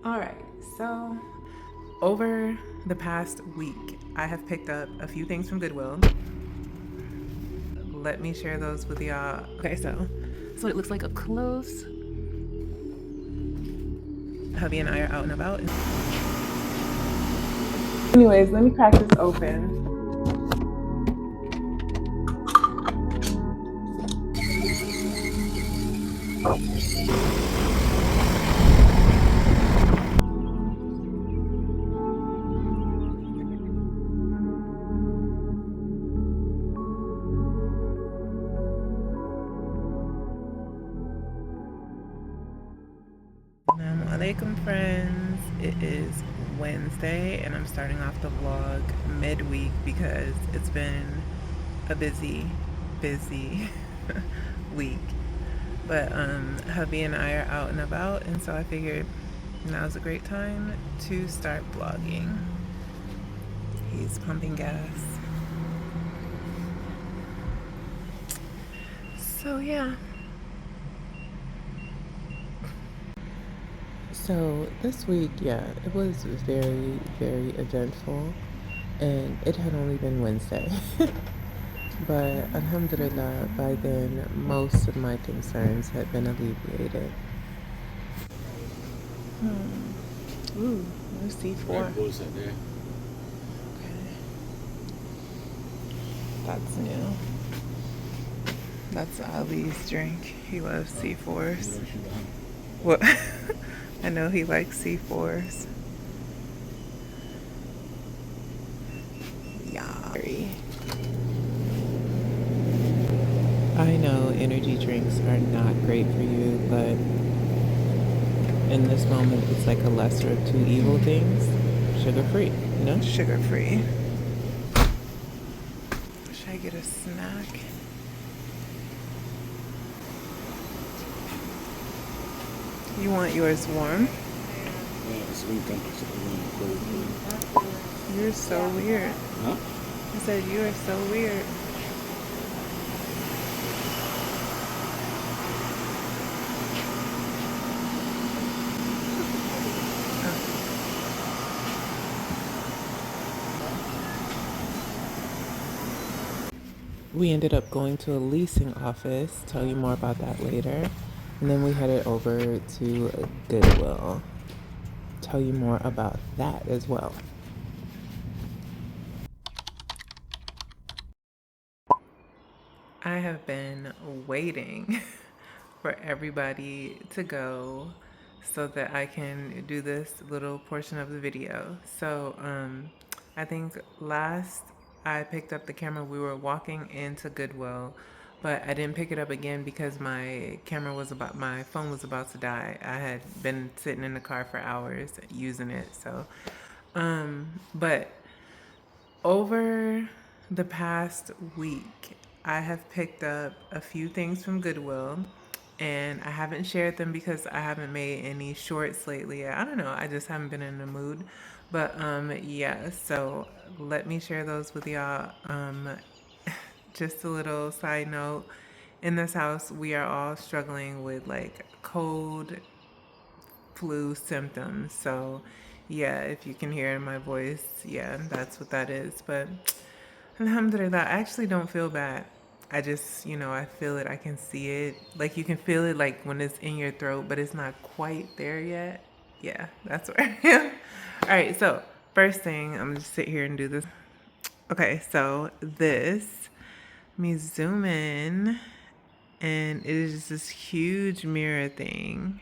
All right, so over the past week, I have picked up a few things from Goodwill. Let me share those with y'all. Okay, so that's what it looks like up close. Hubby and I are out and about. Anyways, let me crack this open. Assalamu alaikum, friends. It is Wednesday and I'm starting off the vlog midweek because it's been a busy week. But hubby and I are out and about, and so I figured now's a great time to start vlogging. He's pumping gas. So yeah. So this week, yeah, it was very, very eventful, and it had only been Wednesday. But alhamdulillah, by then, most of my concerns had been alleviated. Ooh, no C4. What that there? Okay. That's new. That's Ali's drink. He loves C4s. What? I know he likes C4s. Yeah. I know energy drinks are not great for you, but in this moment, it's like a lesser of two evil things. Sugar-free, you know? Sugar-free. Should I get a snack? You want yours warm? Yeah, it's room temperature. You're so weird. Huh? I said you are so weird. We ended up going to a leasing office. Tell you more about that later. And then we headed over to Goodwill. Tell you more about that as well. I have been waiting for everybody to go so that I can do this little portion of the video. So I think last I picked up the camera, we were walking into Goodwill, but I didn't pick it up again because my phone was about to die. I had been sitting in the car for hours using it. So but over the past week, I have picked up a few things from Goodwill, and I haven't shared them because I haven't made any shorts lately. I don't know, I just haven't been in the mood. But yeah, so let me share those with y'all. Just a little side note. In this house, we are all struggling with like cold, flu symptoms. So yeah, if you can hear in my voice, yeah, that's what that is. But alhamdulillah, I actually don't feel bad. I just, I feel it. I can see it. Like you can feel it like when it's in your throat, but it's not quite there yet. Yeah, that's where I am. All right, so first thing, I'm gonna just sit here and do this. Okay, so let me zoom in, and it is this huge mirror thing.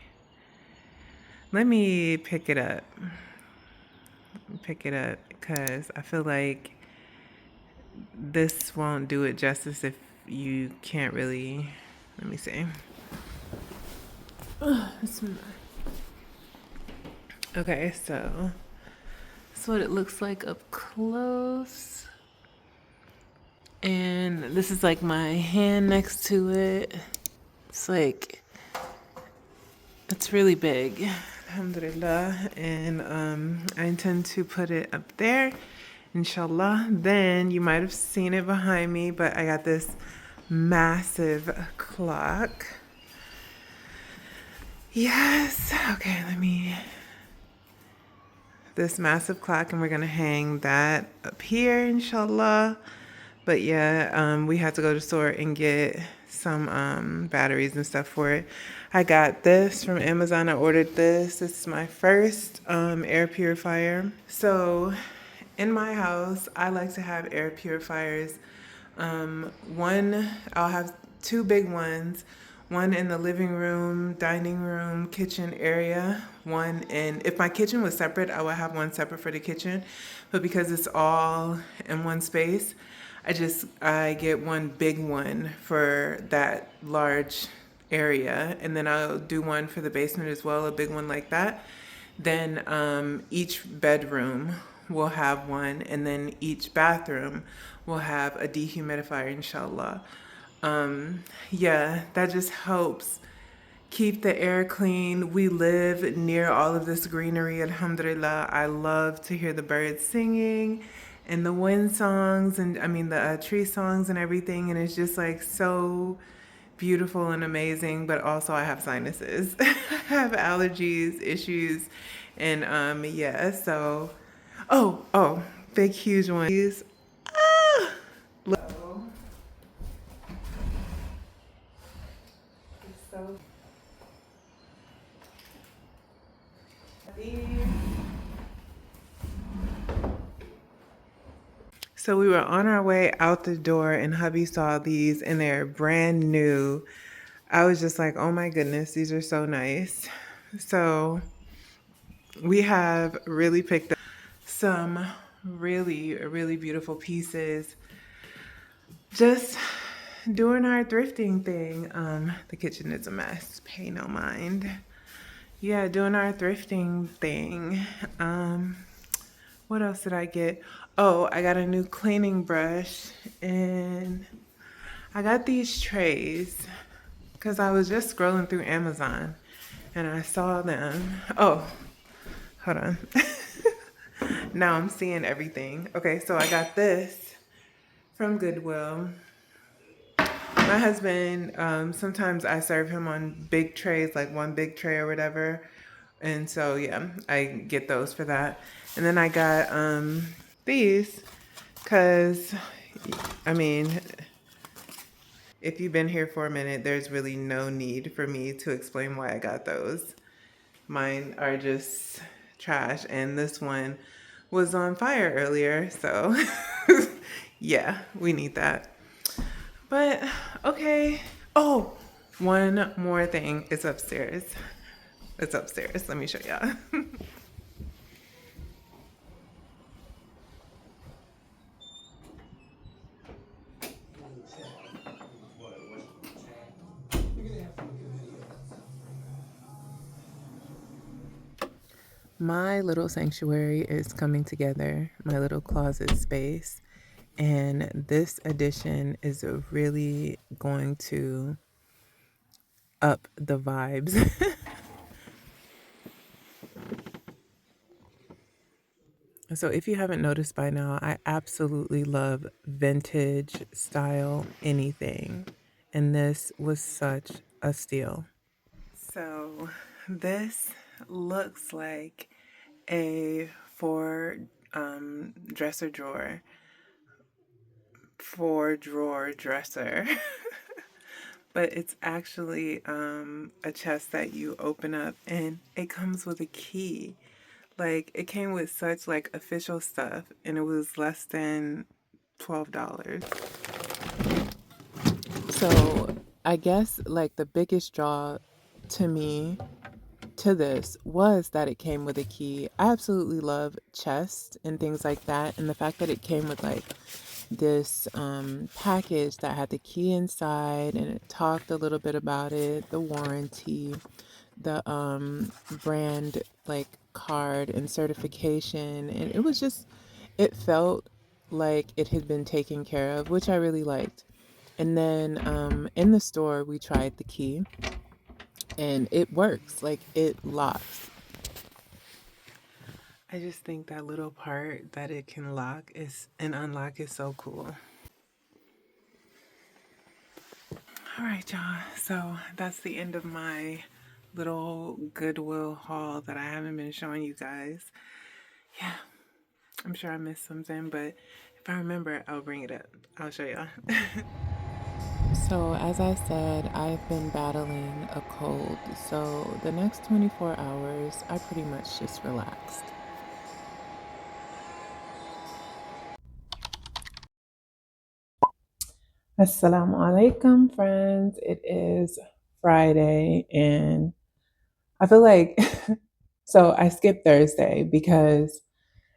Let me pick it up. Because I feel like this won't do it justice if you can't really. Let me see. Okay, so that's what it looks like up close. And this is like my hand next to it. It's really big. Alhamdulillah. And I intend to put it up there, inshallah. Then you might have seen it behind me, but I got this massive clock. Yes. Okay, let me this massive clock, and we're gonna hang that up here, inshallah. But yeah, we had to go to the store and get some batteries and stuff for it. I got this from Amazon. I ordered this. This is my first air purifier. So in my house, I like to have air purifiers. I'll have two big ones. One in the living room, dining room, kitchen area. One in, if my kitchen was separate, I would have one separate for the kitchen. But because it's all in one space, I get one big one for that large area. And then I'll do one for the basement as well, a big one like that. Then each bedroom will have one, and then each bathroom will have a dehumidifier, inshallah. Yeah, that just helps keep the air clean. We live near all of this greenery, alhamdulillah. I love to hear the birds singing and the wind songs, and I mean the tree songs and everything, and it's just like so beautiful and amazing. But also I have sinuses. I have allergies, issues, and yeah, so oh, big huge one. Ah! So So we were on our way out the door, and hubby saw these, and they're brand new. I was just like, oh my goodness, these are so nice. So we have really picked up some really beautiful pieces. Just doing our thrifting thing. The kitchen is a mess, pay no mind. Yeah, doing our thrifting thing. What else did I get? Oh, I got a new cleaning brush, and I got these trays because I was just scrolling through Amazon and I saw them. Oh, hold on. Now I'm seeing everything. Okay, so I got this from Goodwill. My husband, sometimes I serve him on big trays, like one big tray or whatever. And so, yeah, I get those for that. And then I got these because, I mean, if you've been here for a minute, there's really no need for me to explain why I got those. Mine are just trash, and this one was on fire earlier, so yeah, we need that. But okay. Oh, one more thing. It's upstairs. It's upstairs. Let me show y'all. My little sanctuary is coming together, my little closet space. And this addition is really going to up the vibes. So if you haven't noticed by now, I absolutely love vintage style anything. And this was such a steal. So this looks like a dresser drawer, four drawer dresser. But it's actually a chest that you open up, and it comes with a key. Like, it came with such like official stuff, and it was less than $12. So I guess like the biggest draw to me to this was that it came with a key. I absolutely love chests and things like that, and the fact that it came with like this package that had the key inside, and it talked a little bit about it, the warranty, the brand like card and certification, and it was just, it felt like it had been taken care of, which I really liked. And then in the store we tried the key, and it works, like it locks. I just think that little part that it can lock is and unlock is so cool. All right, y'all. So that's the end of my little Goodwill haul that I haven't been showing you guys. Yeah, I'm sure I missed something, but if I remember, I'll bring it up. I'll show y'all. So, as I said, I've been battling a cold. So, the next 24 hours, I pretty much just relaxed. Assalamu alaikum, friends. It is Friday, and I feel like so I skipped Thursday because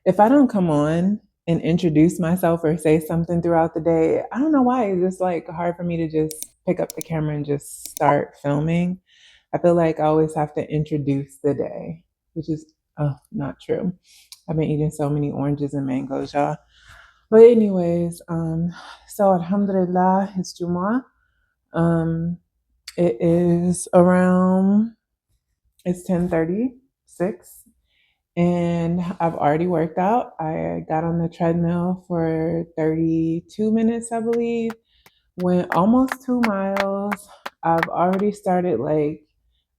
if I don't come on and introduce myself or say something throughout the day, I don't know why it's just like hard for me to just pick up the camera and just start filming. I feel like I always have to introduce the day, which is not true. I've been eating so many oranges and mangoes, y'all. But anyways, so Alhamdulillah, it's Jumu'ah. Um, it is around it's 10:36, and I've already worked out. I got on the treadmill for 32 minutes, I believe. Went almost 2 miles. I've already started like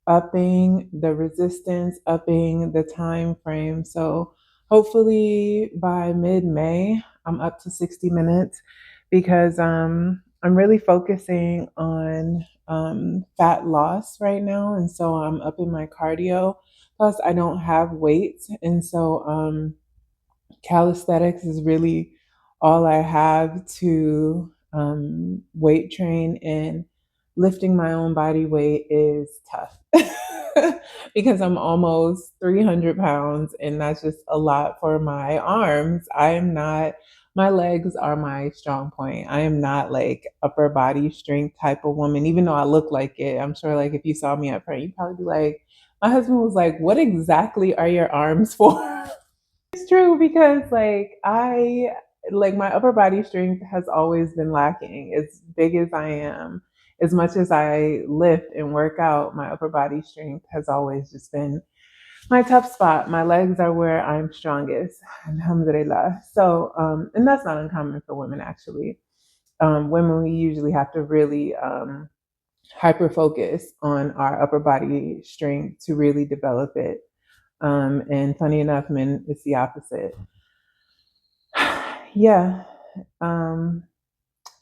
upping the resistance, upping the time frame. So hopefully by mid-May, I'm up to 60 minutes because I'm really focusing on fat loss right now. And so I'm upping my cardio. Plus, I don't have weights. And so calisthenics is really all I have to weight train, and lifting my own body weight is tough because I'm almost 300 pounds, and that's just a lot for my arms. I am not, my legs are my strong point. I am not like upper body strength type of woman, even though I look like it. I'm sure, like, if you saw me up front, you'd probably be like, my husband was like, what exactly are your arms for? It's true because like my upper body strength has always been lacking. As big as I am, as much as I lift and work out, my upper body strength has always just been my tough spot. My legs are where I'm strongest, alhamdulillah. So, and that's not uncommon for women actually. Women, we usually have to really hyper focus on our upper body strength to really develop it. And funny enough, men, it's the opposite. Yeah. Um,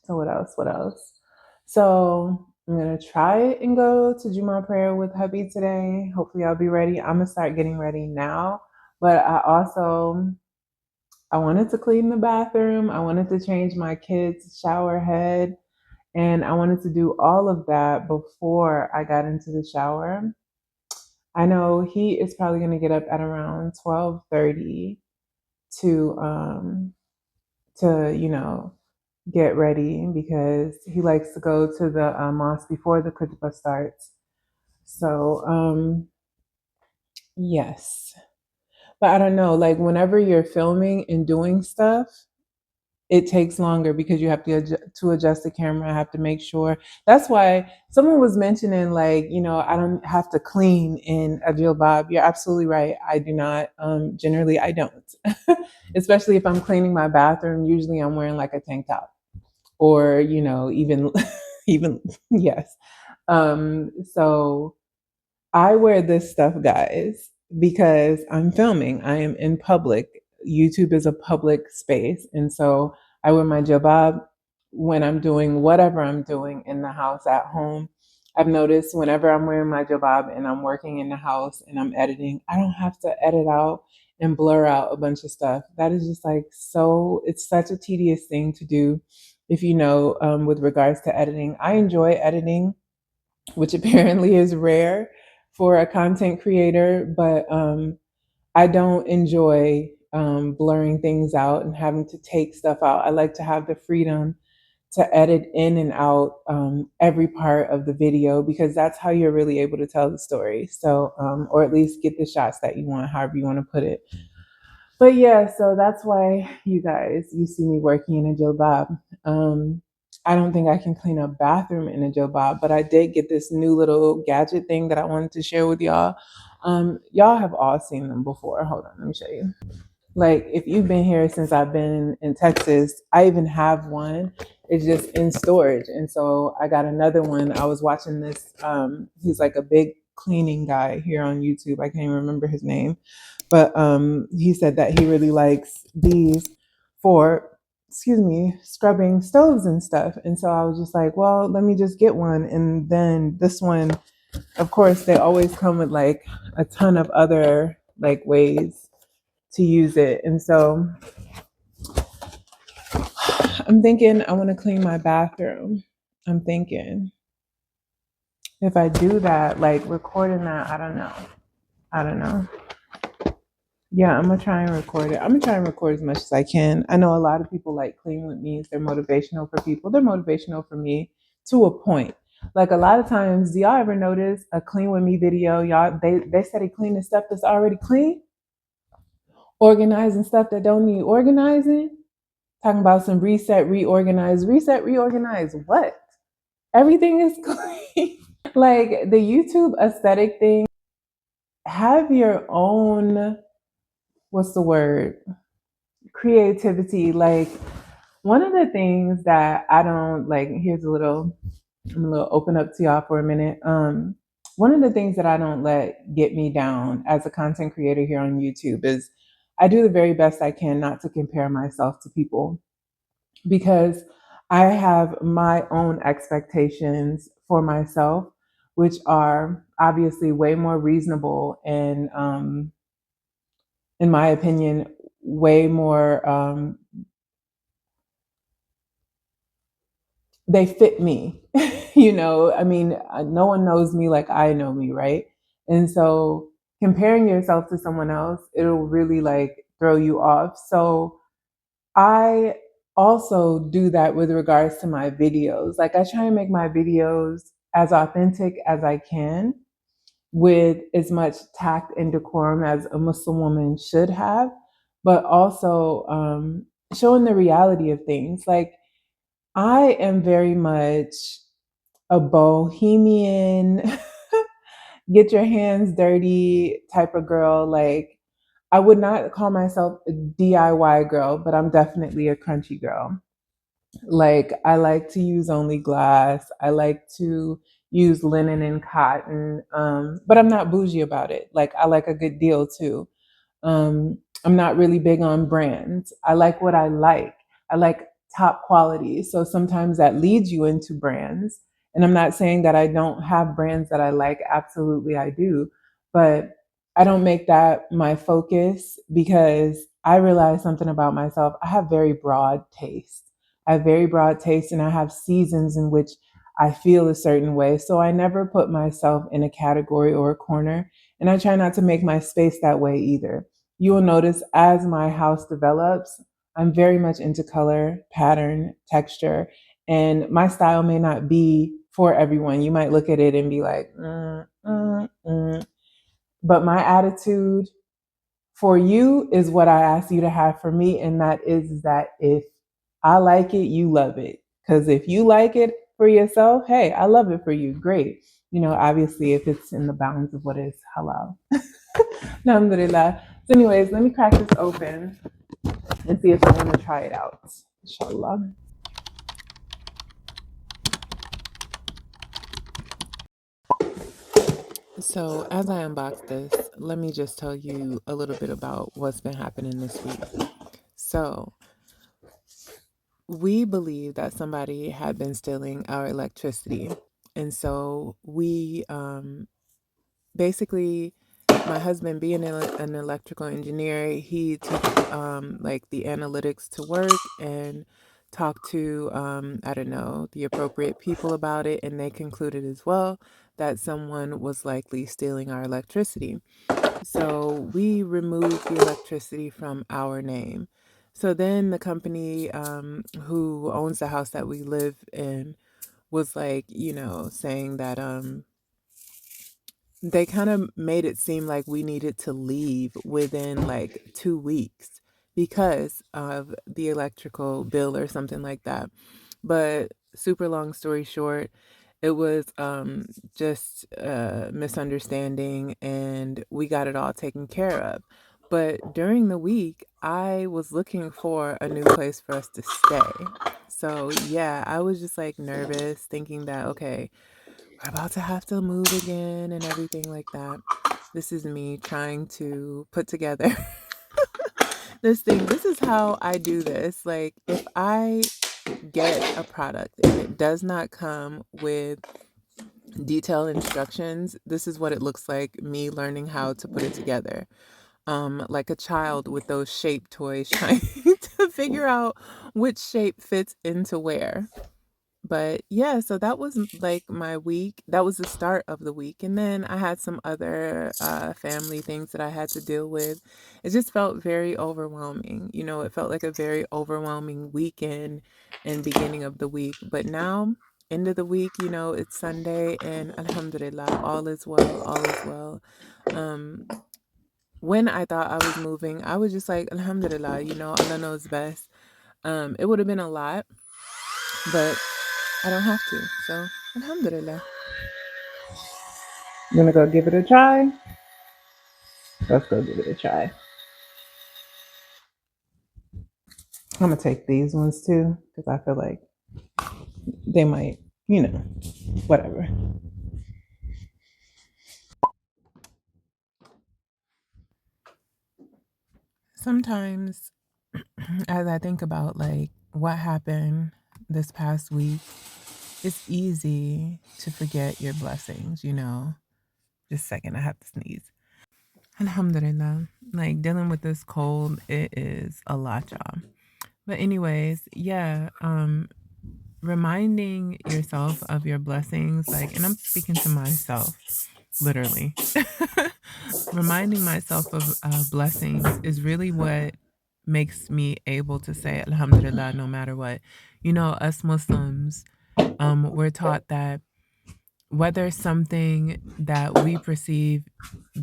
so what else? What else? So I'm gonna try and go to Juma prayer with hubby today. Hopefully I'll be ready. I'm gonna start getting ready now. But I wanted to clean the bathroom. I wanted to change my kids' shower head. And I wanted to do all of that before I got into the shower. I know he is probably gonna get up at around 12:30 to get ready because he likes to go to the mosque before the khutbah starts. So yes, but I don't know. Like whenever you're filming and doing stuff, it takes longer because you have to adjust the camera. I have to make sure. That's why someone was mentioning, like, I don't have to clean in a jilbab. You're absolutely right. I do not. Generally, I don't. Especially if I'm cleaning my bathroom. Usually, I'm wearing like a tank top, or even even yes. So I wear this stuff, guys, because I'm filming. I am in public. YouTube is a public space. And so I wear my jabab when I'm doing whatever I'm doing in the house at home. I've noticed whenever I'm wearing my jabab and I'm working in the house and I'm editing, I don't have to edit out and blur out a bunch of stuff. That is just like so, it's such a tedious thing to do if with regards to editing. I enjoy editing, which apparently is rare for a content creator, but I don't enjoy blurring things out and having to take stuff out. I like to have the freedom to edit in and out every part of the video because that's how you're really able to tell the story. So, or at least get the shots that you want, however you want to put it. But yeah, so that's why you see me working in a jilbab. I don't think I can clean a bathroom in a jilbab, but I did get this new little gadget thing that I wanted to share with y'all. Y'all have all seen them before. Hold on, let me show you. Like if you've been here since I've been in Texas, I even have one. It's just in storage. And so I got another one. I was watching this. He's like a big cleaning guy here on YouTube. I can't even remember his name, but he said that he really likes these for, excuse me, scrubbing stoves and stuff. And so I was just like, well, let me just get one. And then this one, of course, they always come with like a ton of other like ways to use it. And so I'm thinking I want to clean my bathroom. I'm thinking if I do that, like recording that, I don't know. I don't know. Yeah, I'm gonna try and record it. I'm gonna try and record as much as I can. I know a lot of people like clean with me. They're motivational for people. They're motivational for me to a point. Like a lot of times, do y'all ever notice a clean with me video? Y'all, they said they clean the stuff that's already clean, organizing stuff that don't need organizing. Talking about some reset, reorganize. What? Everything is clean. Like the YouTube aesthetic thing, have your own, what's the word? Creativity. Like one of the things that I don't like, here's a little, I'm a little open up to y'all for a minute. One of the things that I don't let get me down as a content creator here on YouTube is I do the very best I can not to compare myself to people because I have my own expectations for myself, which are obviously way more reasonable and, in my opinion, way more, they fit me. I mean, no one knows me like I know me, right? And so comparing yourself to someone else, it'll really like throw you off. So I also do that with regards to my videos. Like I try and make my videos as authentic as I can with as much tact and decorum as a Muslim woman should have, but also showing the reality of things. Like I am very much a bohemian, get your hands dirty type of girl. Like I would not call myself a DIY girl, but I'm definitely a crunchy girl. Like I like to use only glass. I like to use linen and cotton. But I'm not bougie about it. Like I like a good deal too. I'm not really big on brands. I like what I like. I like top quality. So sometimes that leads you into brands. And I'm not saying that I don't have brands that I like. Absolutely, I do. But I don't make that my focus because I realize something about myself. I have very broad taste. I have very broad taste and I have seasons in which I feel a certain way. So I never put myself in a category or a corner. And I try not to make my space that way either. You will notice as my house develops, I'm very much into color, pattern, texture, and my style may not be for everyone. You might look at it and be like, but my attitude for you is what I ask you to have for me. And that is that if I like it, you love it. Because if you like it for yourself, hey, I love it for you. Great. Obviously, if it's in the bounds of what is halal. Alhamdulillah. So, anyways, let me crack this open and see if I want to try it out. Inshallah. So, as I unbox this, let me just tell you a little bit about what's been happening this week. So, we believe that somebody had been stealing our electricity. And so we basically, my husband being an electrical engineer, he took like the analytics to work and talked to, I don't know, the appropriate people about it. And they concluded as well that someone was likely stealing our electricity. So we removed the electricity from our name. So then the company who owns the house that we live in was like, saying that they kind of made it seem like we needed to leave within like 2 weeks because of the electrical bill or something like that. But super long story short, it was just a misunderstanding and we got it all taken care of. But during the week, I was looking for a new place for us to stay. So, yeah, I was just like nervous, thinking that, okay, we're about to have to move again and everything like that. This is me trying to put together this thing. This is how I do this. Like, if I get a product and it does not come with detailed instructions, this is what it looks like, me learning how to put it together. Like a child with those shape toys trying to figure out which shape fits into where. But yeah, so that was like my week. That was the start of the week. And then I had some other family things that I had to deal with. It just felt very overwhelming. It felt like a very overwhelming weekend and beginning of the week. But now, end of the week, it's Sunday and Alhamdulillah, all is well, all is well. Um, when I thought I was moving, I was just like, Alhamdulillah, Allah knows best. It would have been a lot, but I don't have to. So, Alhamdulillah. You gonna go give it a try? Let's go give it a try. I'm gonna take these ones too because I feel like they might, whatever. Sometimes, as I think about like what happened this past week, it's easy to forget your blessings. Just a second, I have to sneeze. Alhamdulillah. Like dealing with this cold, it is a lot, y'all. But anyways, yeah, reminding yourself of your blessings, like, and I'm speaking to myself, literally. Reminding myself of blessings is really what makes me able to say Alhamdulillah no matter what. Us Muslims, we're taught that whether something that we perceive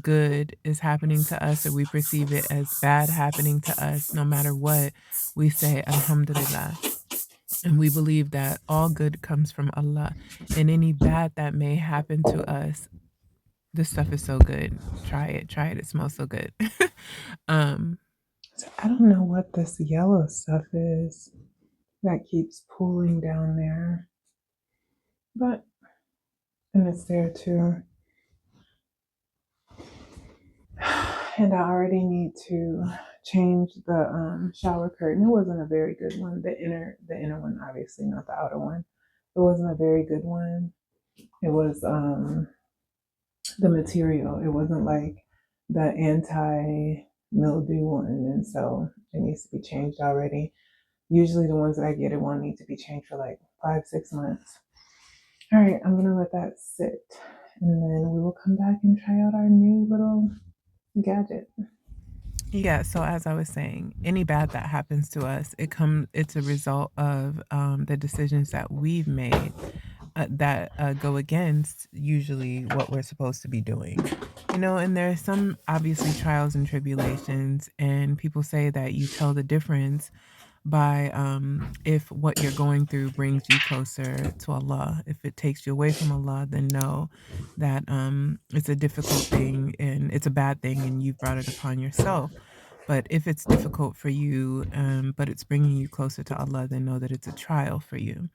good is happening to us or we perceive it as bad happening to us, no matter what, we say Alhamdulillah. And we believe that all good comes from Allah. And any bad that may happen to us, this stuff is so good. Try it. Try it. It smells so good. um, I don't know what this yellow stuff is that keeps pooling down there. But, and it's there too. And I already need to change the shower curtain. It wasn't a very good one. The inner one, obviously, not the outer one. It wasn't a very good one. It was the material. It wasn't like the anti mildew one, and so it needs to be changed already. Usually, the ones that I get, it won't need to be changed for like 5-6 months. All right, I'm gonna let that sit, and then we will come back and try out our new little gadget. Yeah, so as I was saying, any bad that happens to us, it's a result of the decisions that we've made that go against usually what we're supposed to be doing. And there are some obviously trials and tribulations, and people say that you tell the difference by if what you're going through brings you closer to Allah. If it takes you away from Allah, then know that it's a difficult thing and it's a bad thing and you've brought it upon yourself. But if it's difficult for you, but it's bringing you closer to Allah, then know that it's a trial for you.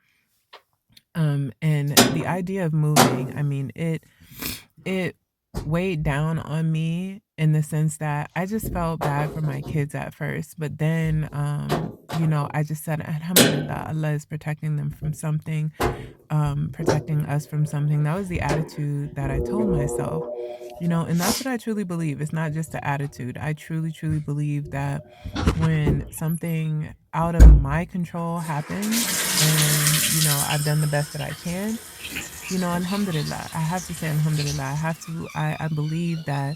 And the idea of moving, I mean, it weighed down on me in the sense that I just felt bad for my kids at first, but then I just said Alhamdulillah, Allah is protecting them from something, protecting us from something. That was the attitude that I told myself. And that's what I truly believe. It's not just the attitude. I truly, truly believe that when something out of my control happens and, I've done the best that I can, Alhamdulillah. I have to say Alhamdulillah. I believe that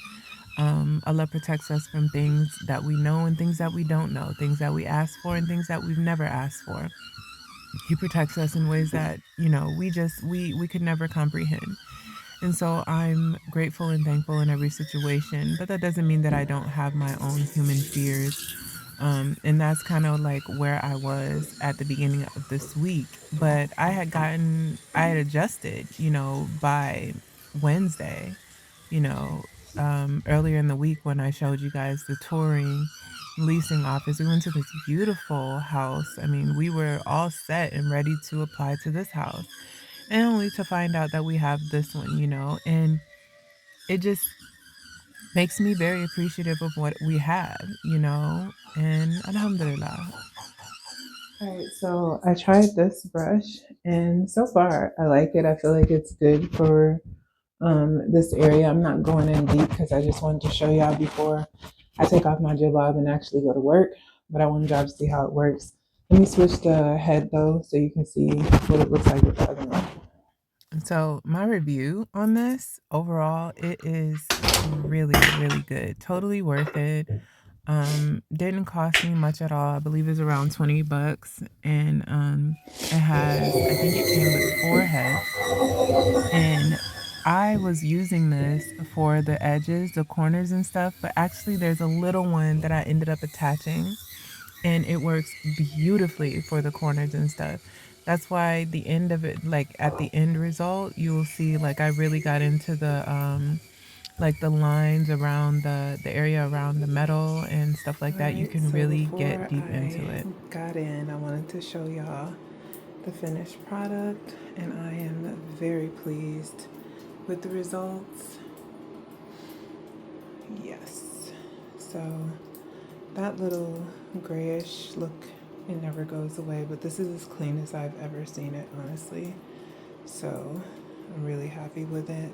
Allah protects us from things that we know and things that we don't know, things that we ask for and things that we've never asked for. He protects us in ways that, we could never comprehend. And so I'm grateful and thankful in every situation, but that doesn't mean that I don't have my own human fears. And that's kind of like where I was at the beginning of this week. But I had adjusted, by Wednesday, you know, earlier in the week when I showed you guys the touring leasing office. We went to this beautiful house. I mean, we were all set and ready to apply to this house. and only to find out that we have this one, you know, and it just makes me very appreciative of what we have, you know, and alhamdulillah. All right, so I tried this brush and so far I like it. I feel like it's good for this area. I'm not going in deep because I just wanted to show y'all before I take off my jilbab and actually go to work, but I wanted y'all to see how it works. Let me switch the head though so you can see what it looks like with the other one. So my review on this overall, it is really, really good. Totally worth it. Didn't cost me much at all. I believe it's around 20 bucks. And it has, I think it came with 4 heads. And I was using this for the edges, the corners and stuff, but actually there's a little one that I ended up attaching and it works beautifully for the corners and stuff. That's why the end of it, like at the end result, you'll see like I really got into the like the lines around the area around the metal and stuff like that. You can So really get before deep into I it. got in, I wanted to show y'all the finished product, and I am very pleased with the results. Yes. So that little grayish look, it never goes away, but this is as clean as I've ever seen it, honestly. So I'm really happy with it.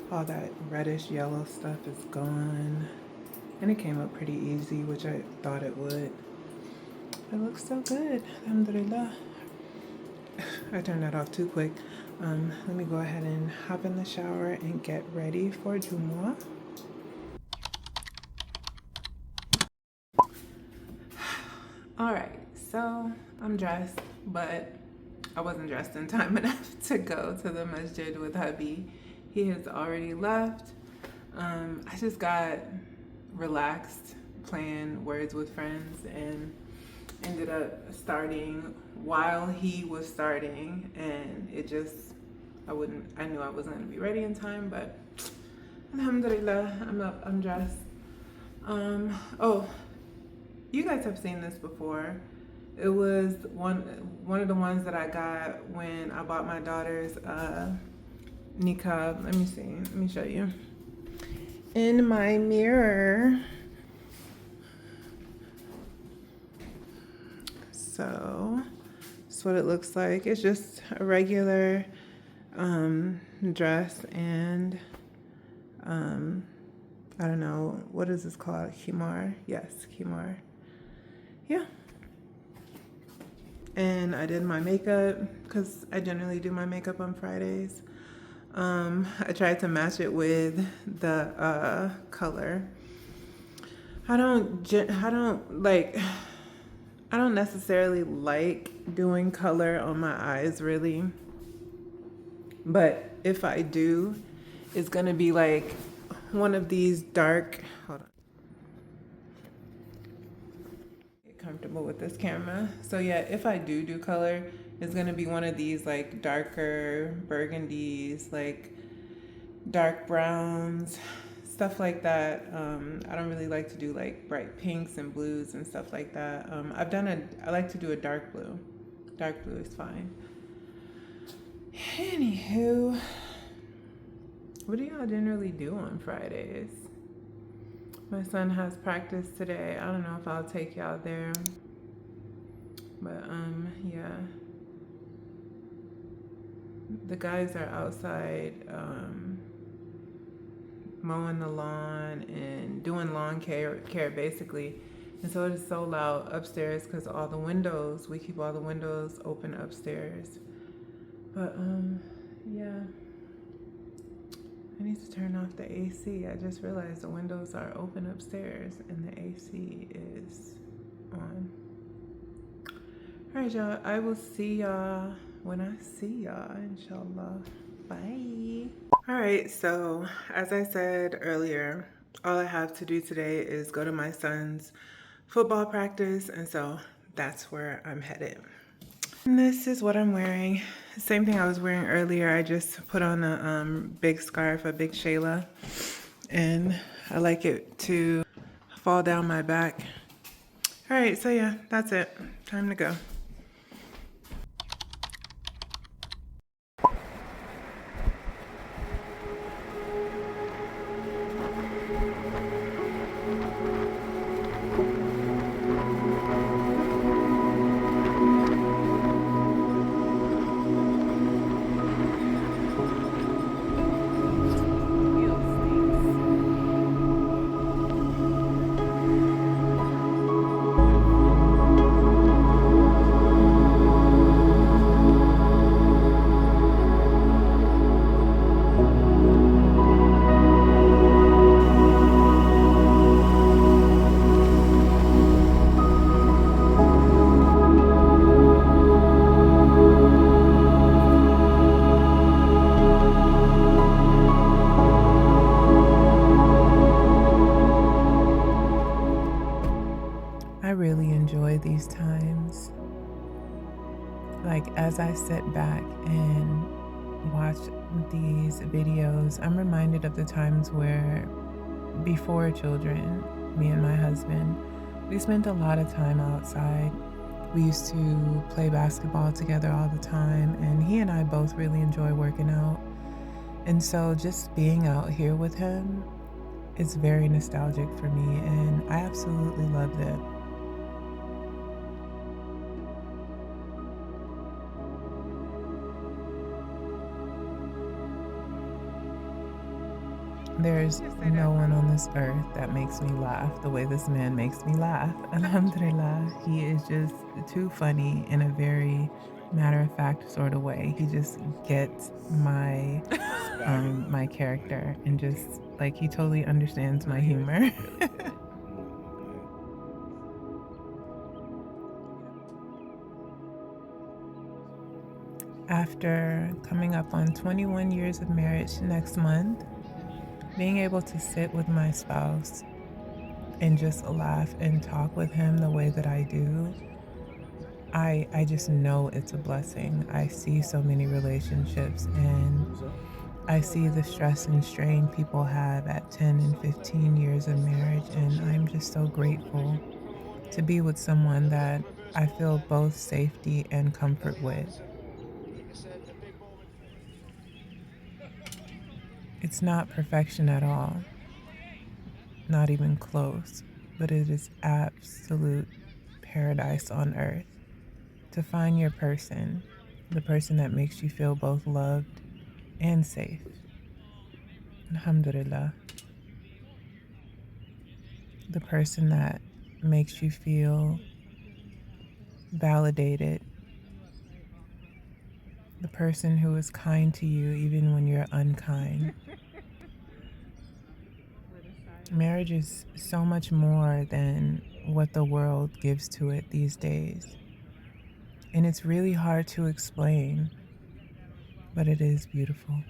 All that reddish yellow stuff is gone. And it came up pretty easy, which I thought it would. It looks so good. Alhamdulillah. I turned that off too quick. Let me go ahead and hop in the shower and get ready for Jumu'ah. All right, so I'm dressed, but I wasn't dressed in time enough to go to the masjid with hubby. He has already left. I just got relaxed playing Words with Friends and ended up starting while he was starting, and it just I knew I wasn't gonna be ready in time, but alhamdulillah, I'm up, I'm dressed. Oh, you guys have seen this before. It was one of the ones that I got when I bought my daughter's niqab. Let me see. Let me show you. In my mirror. So that's what it looks like. It's just a regular dress and I don't know, what is this called? Khimar. Yes, khimar. Yeah. And I did my makeup because I generally do my makeup on Fridays. I tried to match it with the color. I don't necessarily like doing color on my eyes really, but if I do, it's gonna be like one of these dark, hold on, get comfortable with this camera. So yeah, if I do color, it's gonna be one of these like darker burgundies, like dark browns, stuff like that. I don't really like to do like bright pinks and blues and stuff like that. I like to do a dark blue. Dark blue is fine. Anywho, what do y'all generally do on Fridays? My son has practice today. I don't know if I'll take y'all there. But yeah. The guys are outside mowing the lawn and doing lawn care basically. And so it is so loud upstairs because we keep all the windows open upstairs. But yeah, I need to turn off the AC. I just realized the windows are open upstairs and the AC is on. All right, y'all, I will see y'all when I see y'all, inshallah. Bye. All right, so as I said earlier, all I have to do today is go to my son's football practice, and so that's where I'm headed. And this is what I'm wearing. Same thing I was wearing earlier. I just put on a big scarf, a big Shayla, and I like it to fall down my back. All right, so yeah, that's it. Time to go. I really enjoy these times. Like, as I sit back and watch these videos, I'm reminded of the times where, before children, me and my husband, we spent a lot of time outside. We used to play basketball together all the time, and he and I both really enjoy working out. And so just being out here with him is very nostalgic for me, and I absolutely loved it. There's no one on this earth that makes me laugh the way this man makes me laugh. Alhamdulillah, he is just too funny in a very matter of fact sort of way. He just gets my character, and just like he totally understands my humor. After coming up on 21 years of marriage next month, being able to sit with my spouse and just laugh and talk with him the way that I do, I just know it's a blessing. I see so many relationships, and I see the stress and strain people have at 10 and 15 years of marriage, and I'm just so grateful to be with someone that I feel both safety and comfort with. It's not perfection at all, not even close, but it is absolute paradise on earth. To find your person, the person that makes you feel both loved and safe. Alhamdulillah. The person that makes you feel validated. The person who is kind to you even when you're unkind. Marriage is so much more than what the world gives to it these days. And it's really hard to explain, but it is beautiful.